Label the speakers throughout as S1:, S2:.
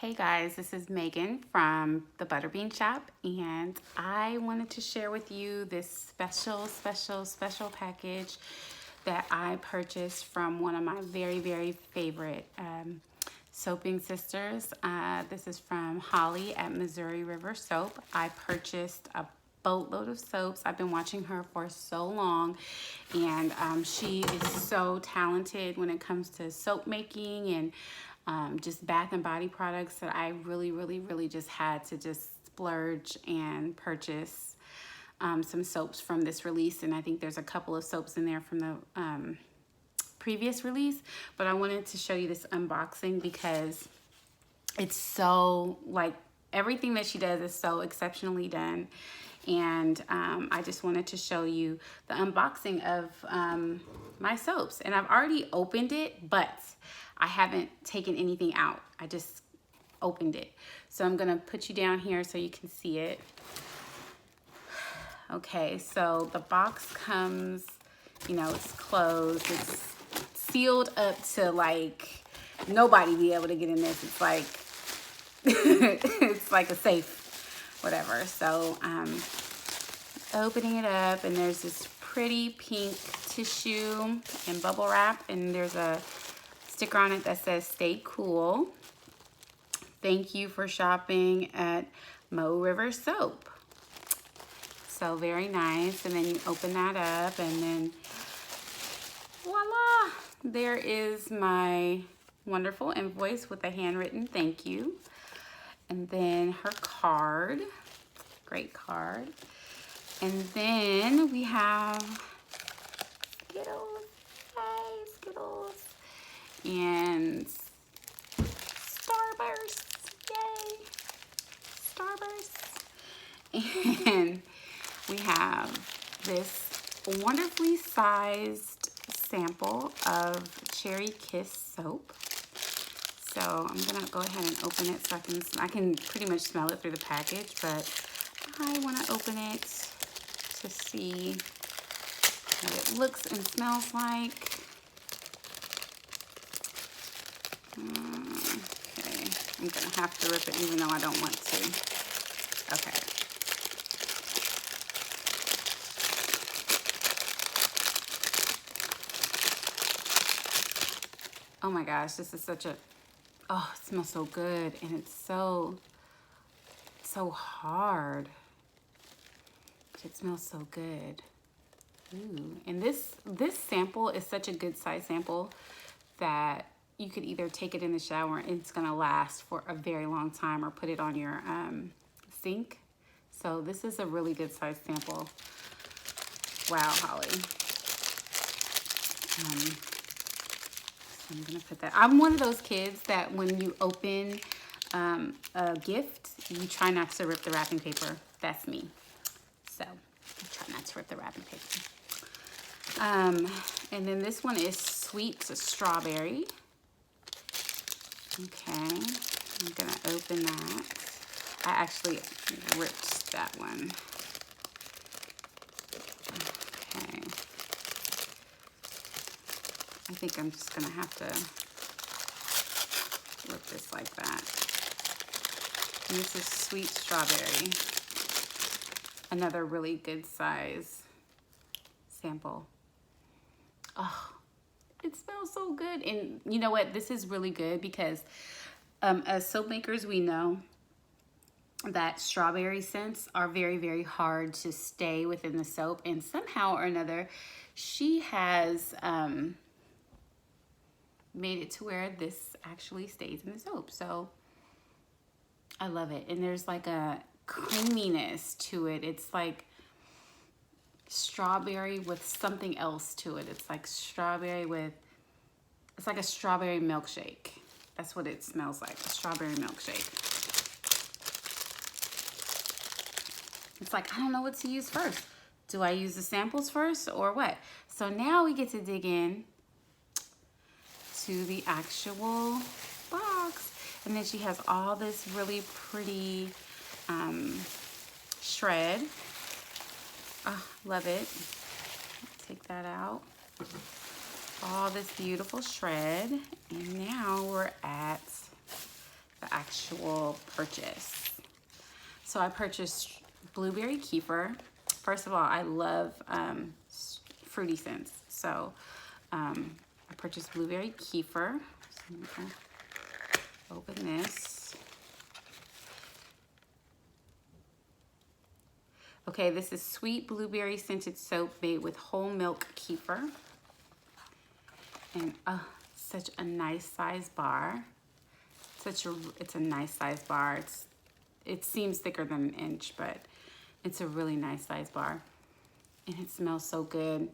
S1: Hey guys, this is Megan from the Butterbean Shop, and I wanted to share with you this special package that I purchased from one of my very favorite soaping sisters. This is from Holly at Missouri River Soap. I purchased a boatload of soaps. I've been watching her for so long, and she is so talented when it comes to soap making and just bath and body products that I really just had to just splurge and purchase some soaps from this release. And I think there's a couple of soaps in there from the previous release, but I wanted to show you this unboxing because it's so, like, everything that she does is so exceptionally done. And I just wanted to show you the unboxing of my soaps. And I've already opened it, but I haven't taken anything out. I just opened it. So I'm gonna put you down here so you can see it. Okay, so the box comes, you know, it's closed. It's sealed up to, like, nobody be able to get in this. It's like, it's like a safe, whatever. So opening it up, and there's this pretty pink tissue and bubble wrap, and there's a sticker on it that says "Stay Cool. Thank you for shopping at Mo River Soap." So very nice. And then you open that up, and then voila, there is my wonderful invoice with a handwritten thank you. And then her card, great card. And then we have Skittles, hey, Skittles, and Starburst, yay, Starburst. And we have this wonderfully sized sample of Cherry Kiss soap. So I'm gonna go ahead and open it so I can pretty much smell it through the package, but I wanna open it to see what it looks and smells like. Okay, I'm gonna have to rip it even though I don't want to. Okay. Oh my gosh, this is such a, oh, it smells so good, and it's so hard. It smells so good. Ooh, and this sample is such a good size sample that you could either take it in the shower and it's gonna last for a very long time, or put it on your sink. So this is a really good size sample. Wow, Holly. I'm gonna put that. I'm one of those kids that when you open a gift, you try not to rip the wrapping paper. That's me. So I try not to rip the wrapping paper. And then this one is sweet strawberry. Okay, I'm gonna open that. I actually ripped that one. Okay. I think I'm just gonna have to rip this like that. And this is sweet strawberry. Another really good size sample. Oh, it smells so good. And you know what? This is really good because as soap makers, we know that strawberry scents are very hard to stay within the soap. And somehow or another, she has made it to where this actually stays in the soap. So I love it. And there's like a creaminess to it. It's like strawberry with something else to it. It's like strawberry with, it's like a strawberry milkshake. That's what it smells like, a strawberry milkshake. It's like, I don't know what to use first. Do I use the samples first or what? So now we get to dig in to the actual box. And then she has all this really pretty shred. Oh, love it. Take that out. All this beautiful shred. And now we're at the actual purchase. So I purchased blueberry kefir. First of all, I love fruity scents. So I purchased blueberry kefir. So I'm gonna open this. Okay, this is sweet blueberry scented soap made with whole milk kefir. And such a nice size bar. It's a nice size bar. It seems thicker than an inch, but it's a really nice size bar. And it smells so good.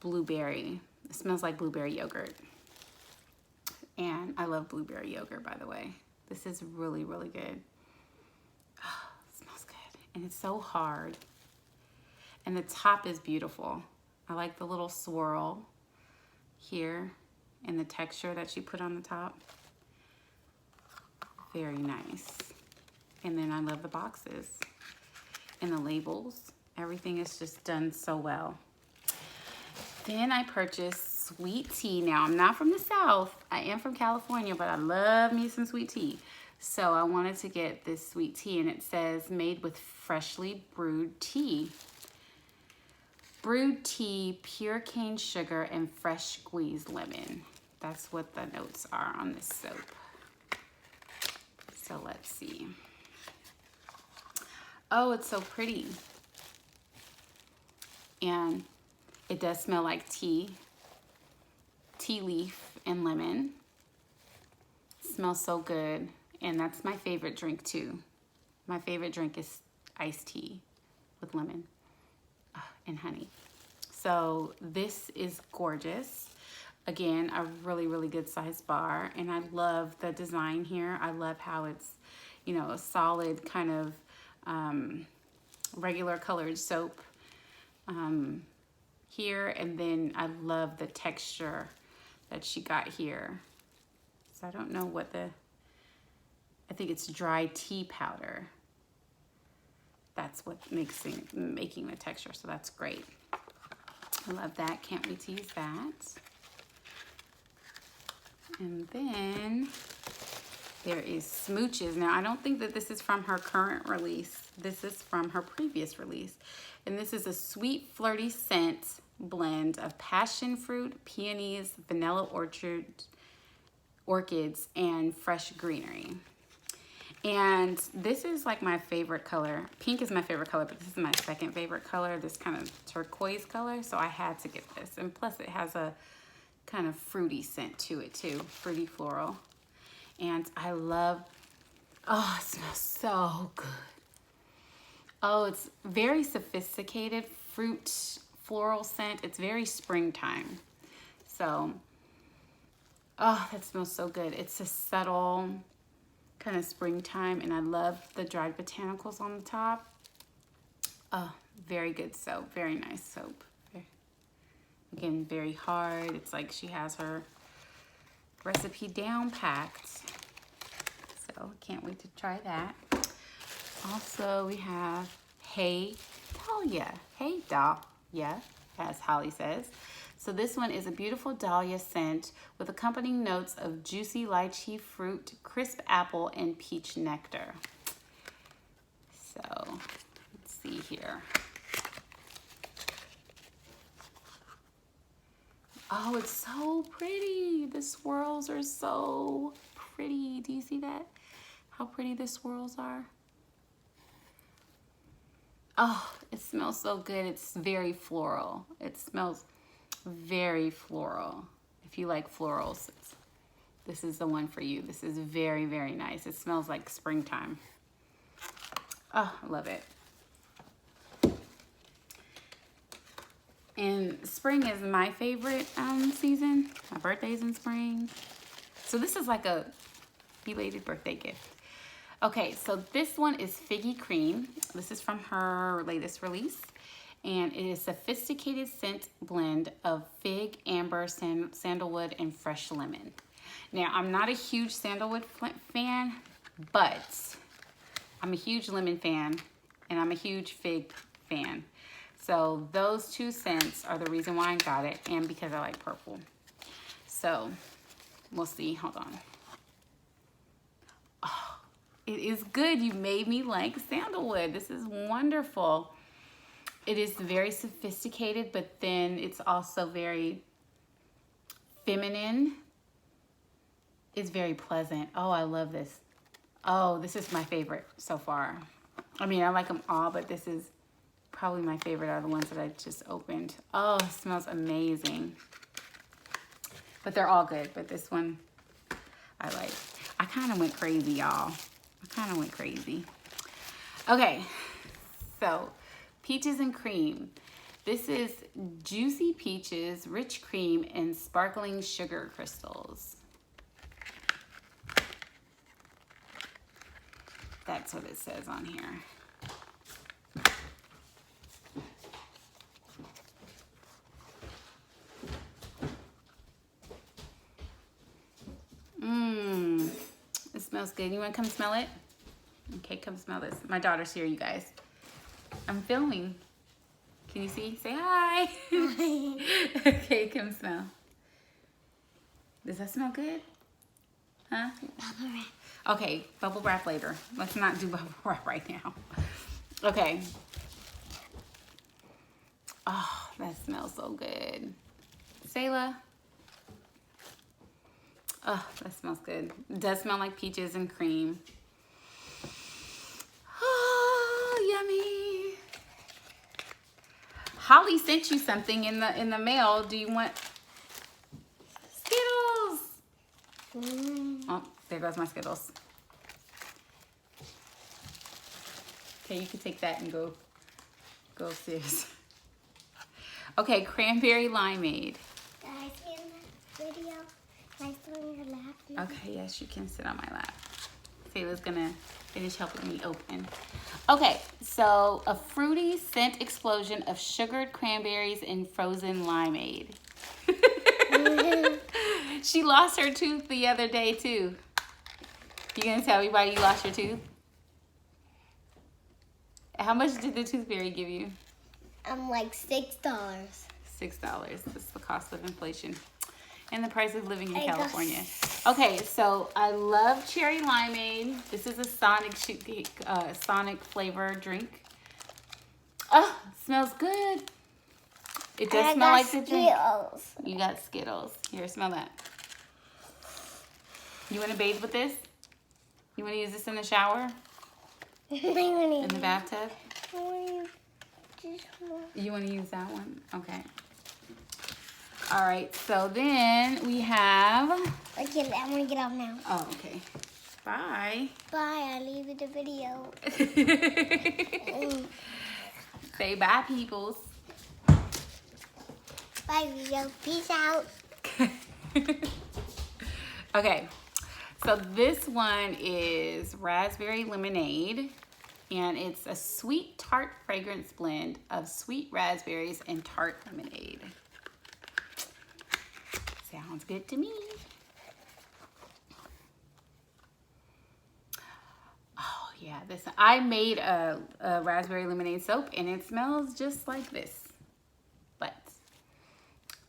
S1: Blueberry. It smells like blueberry yogurt. And I love blueberry yogurt, by the way. This is really, really good. Oh, it smells good. And it's so hard. And the top is beautiful. I like the little swirl here and the texture that she put on the top. Very nice. And then I love the boxes and the labels. Everything is just done so well. Then I purchased sweet tea. Now, I'm not from the South. I am from California, but I love me some sweet tea. So I wanted to get this sweet tea, and it says made with freshly brewed tea. Brewed tea, pure cane sugar, and fresh squeezed lemon. That's what the notes are on this soap. So let's see. Oh, it's so pretty. And it does smell like tea leaf and lemon. It smells so good. And that's my favorite drink too. My favorite drink is iced tea with lemon and honey. So this is gorgeous. Again, a really, really good size bar. And I love the design here. I love how it's, you know, a solid kind of regular colored soap here. And then I love the texture that she got here. So I don't know what I think it's dry tea powder. That's what making the texture, so that's great. I love that, can't wait to use that. And then there is Smooches. Now, I don't think that this is from her current release. This is from her previous release. And this is a sweet, flirty scent blend of passion fruit, peonies, vanilla orchids, and fresh greenery. And this is like my favorite color. Pink is my favorite color, but this is my second favorite color, this kind of turquoise color. So I had to get this. And plus it has a kind of fruity scent to it too, fruity floral. And I love, oh, it smells so good. Oh, it's very sophisticated fruit floral scent. It's very springtime. So, oh, that smells so good. It's a subtle kind of springtime, and I love the dried botanicals on the top. Oh, very good soap, very nice soap. Again, very hard. It's like she has her recipe down packed. So can't wait to try that. Also, we have Hey Dahlia. Hey Dahlia, as Holly says. So this one is a beautiful dahlia scent with accompanying notes of juicy lychee fruit, crisp apple, and peach nectar. So let's see here. Oh, it's so pretty. The swirls are so pretty. Do you see that? How pretty the swirls are? Oh, it smells so good. It's very floral. It smells very floral. If you like florals, this is the one for you. This is very, very nice. It smells like springtime. Oh, I love it. And spring is my favorite season. My birthday's in spring. So this is like a belated birthday gift. Okay, so this one is Figgy Cream. This is from her latest release. And it is a sophisticated scent blend of fig, amber, sandalwood, and fresh lemon. Now, I'm not a huge sandalwood fan, but I'm a huge lemon fan, and I'm a huge fig fan. So those two scents are the reason why I got it, and because I like purple. So we'll see. Hold on. It is good. You made me like sandalwood. This is wonderful. It is very sophisticated, but then it's also very feminine. It's very pleasant. Oh, I love this. Oh, this is my favorite so far. I mean, I like them all, but this is probably my favorite out of the ones that I just opened. Oh, it smells amazing. But they're all good, but this one I like. I kind of went crazy, y'all. I kind of went crazy. Okay, so peaches and cream. This is juicy peaches, rich cream, and sparkling sugar crystals. That's what it says on here. It smells good. You want to come smell it? Okay, come smell this. My daughter's here, you guys. I'm filming. Can you see? Say hi. Okay, come smell. Does that smell good? Huh?
S2: Bubble wrap.
S1: Okay, bubble wrap later. Let's not do bubble wrap right now. Okay. Oh, that smells so good. Sayla. Oh, that smells good. It does smell like peaches and cream. Oh, yummy. Holly sent you something in the mail. Do you want Skittles? Oh, there goes my Skittles. Okay, you can take that and go upstairs. Okay, Cranberry Limeade.
S2: Guys, in the video, can I sit on your lap?
S1: Okay, yes, you can sit on my lap. Sayla's gonna finish helping me open. Okay, so a fruity scent explosion of sugared cranberries and frozen limeade. She lost her tooth the other day too. You gonna tell me why you lost your tooth? How much did the tooth fairy give you?
S2: Like $6.
S1: $6. That's the cost of inflation and the price of living in California. Okay, so I love cherry limeade. This is a Sonic flavor drink. Oh, it smells good. It does smell like the drink.
S2: Skittles.
S1: You got Skittles. Here, smell that. You want to bathe with this? You want to use this in the shower? In the bathtub? You want to use that one? Okay. All right, so then we have...
S2: Okay, I'm going to get off now.
S1: Oh, okay. Bye.
S2: Bye, I'll leave the video.
S1: Say bye, peoples.
S2: Bye, video. Peace out.
S1: Okay, so this one is Raspberry Lemonade, and it's a sweet tart fragrance blend of sweet raspberries and tart lemonade. Sounds good to me. Oh yeah, this I made a raspberry lemonade soap, and it smells just like this. But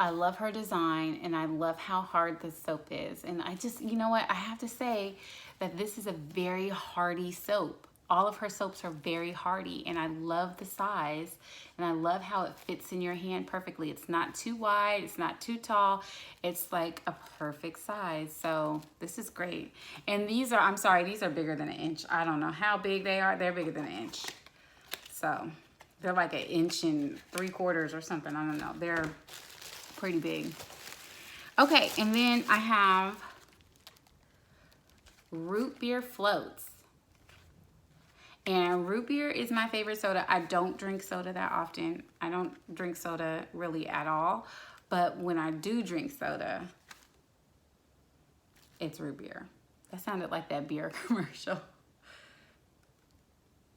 S1: I love her design, and I love how hard this soap is. And I just, you know what, I have to say that this is a very hardy soap. All of her soaps are very hardy, and I love the size, and I love how it fits in your hand perfectly. It's not too wide, it's not too tall. It's like a perfect size. So this is great. And these are, I'm sorry, these are bigger than an inch. I don't know how big they are. They're bigger than an inch. So they're like 1 3/4 inches or something. I don't know. They're pretty big. Okay, and then I have root beer floats. And root beer is my favorite soda. I don't drink soda that often. I don't drink soda really at all. But when I do drink soda, it's root beer. That sounded like that beer commercial.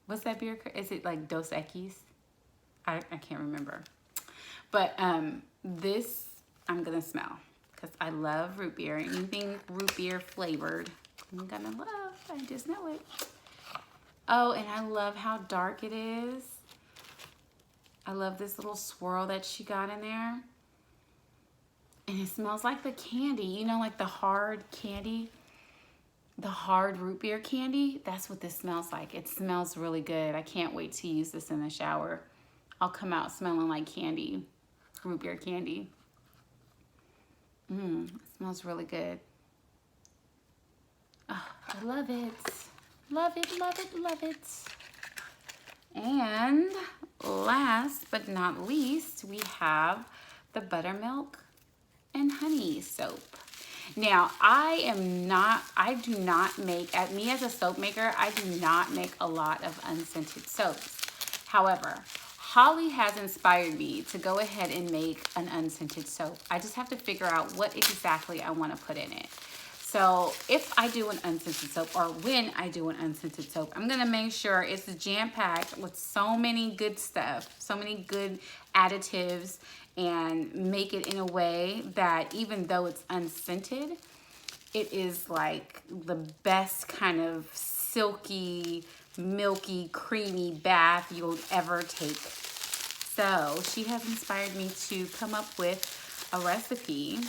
S1: What's that beer? Is it like Dos Equis? I can't remember. But this I'm going to smell because I love root beer. Anything root beer flavored, I'm going to love. I just know it. Oh, and I love how dark it is. I love this little swirl that she got in there. And it smells like the candy, you know, like the hard candy. the hard root beer candy. That's what this smells like. It smells really good. I can't wait to use this in the shower. I'll come out smelling like candy, root beer candy. It smells really good. Oh, I love it. Love it, love it, love it. And last but not least, we have the Buttermilk and Honey soap. Now, I do not make, me as a soap maker, I do not make a lot of unscented soaps. However, Holly has inspired me to go ahead and make an unscented soap. I just have to figure out what exactly I want to put in it. So if I do an unscented soap, or when I do an unscented soap, I'm gonna make sure it's jam-packed with so many good stuff, so many good additives, and make it in a way that even though it's unscented, it is like the best kind of silky, milky, creamy bath you'll ever take. So she has inspired me to come up with a recipe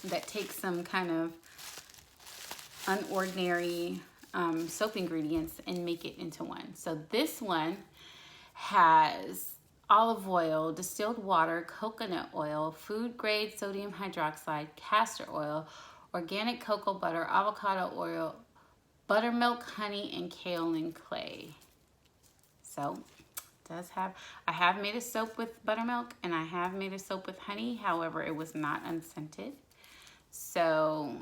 S1: that takes some kind of unordinary soap ingredients and make it into one. So this one has olive oil, distilled water, coconut oil, food grade sodium hydroxide, castor oil, organic cocoa butter, avocado oil, buttermilk, honey, and kaolin clay. So I have made a soap with buttermilk and I have made a soap with honey. However, it was not unscented. So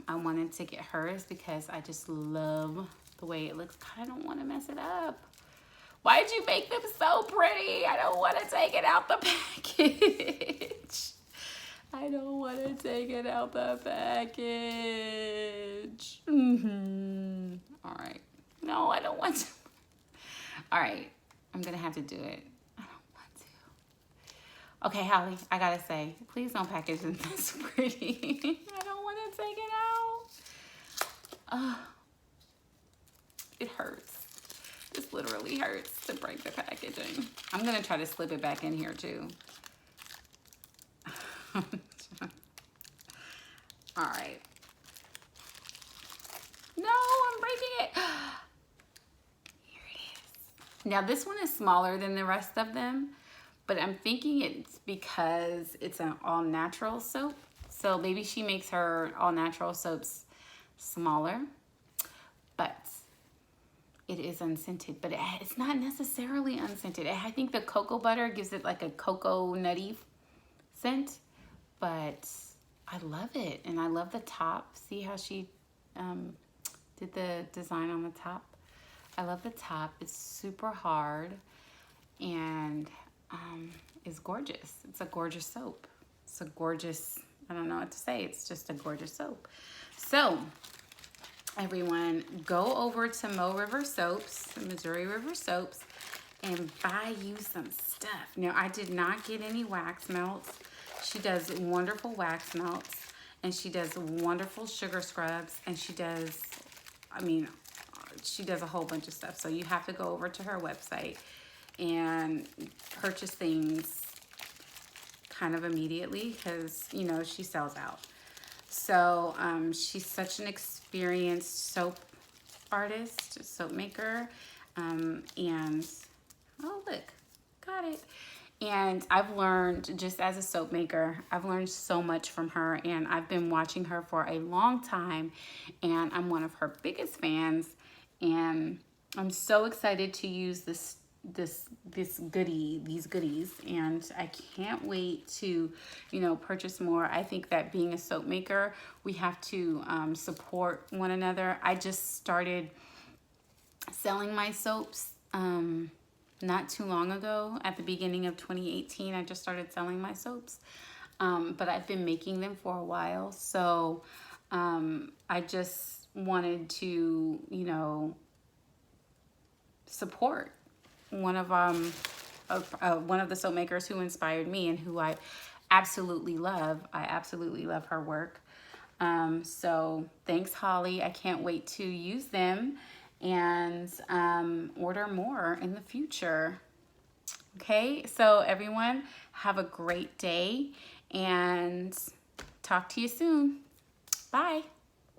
S1: I wanted to get hers because I just love the way it looks. I don't want to mess it up. Why did you make them so pretty? I don't want to take it out the package. I don't want to take it out the package. All right. No, I don't want to. All right. I'm going to have to do it. I don't want to. Okay, Holly, I got to say, please don't package them this pretty. I don't want to take it out. It hurts. This literally hurts to break the packaging. I'm going to try to slip it back in here too. All right. No, I'm breaking it. Here it is. Now this one is smaller than the rest of them, but I'm thinking it's because it's an all-natural soap. So maybe she makes her all-natural soaps smaller, but it is unscented, but it's not necessarily unscented. I think the cocoa butter gives it like a cocoa nutty scent, but I love it. And I love the top. See how she did the design on the top? I love the top. It's super hard and it's gorgeous. It's a gorgeous soap. It's a gorgeous, I don't know what to say. It's just a gorgeous soap. So everyone, go over to Mo River Soaps, Missouri River Soaps, and buy you some stuff. Now, I did not get any wax melts. She does wonderful wax melts, and she does wonderful sugar scrubs, and she does, she does a whole bunch of stuff. So you have to go over to her website and purchase things kind of immediately because, you know, she sells out. So she's such an experienced soap artist, soap maker, and oh look, got it. And I've learned, just as a soap maker, I've learned so much from her, and I've been watching her for a long time, and I'm one of her biggest fans, and I'm so excited to use these goodies, and I can't wait to, you know, purchase more. I think that being a soap maker, we have to support one another. I just started selling my soaps not too long ago. At the beginning of 2018, I just started selling my soaps, but I've been making them for a while. So I just wanted to, you know, support one of the soap makers who inspired me and who I absolutely love. I absolutely love her work. So thanks, Holly. I can't wait to use them and order more in the future. Okay, so everyone, have a great day and talk to you soon. Bye.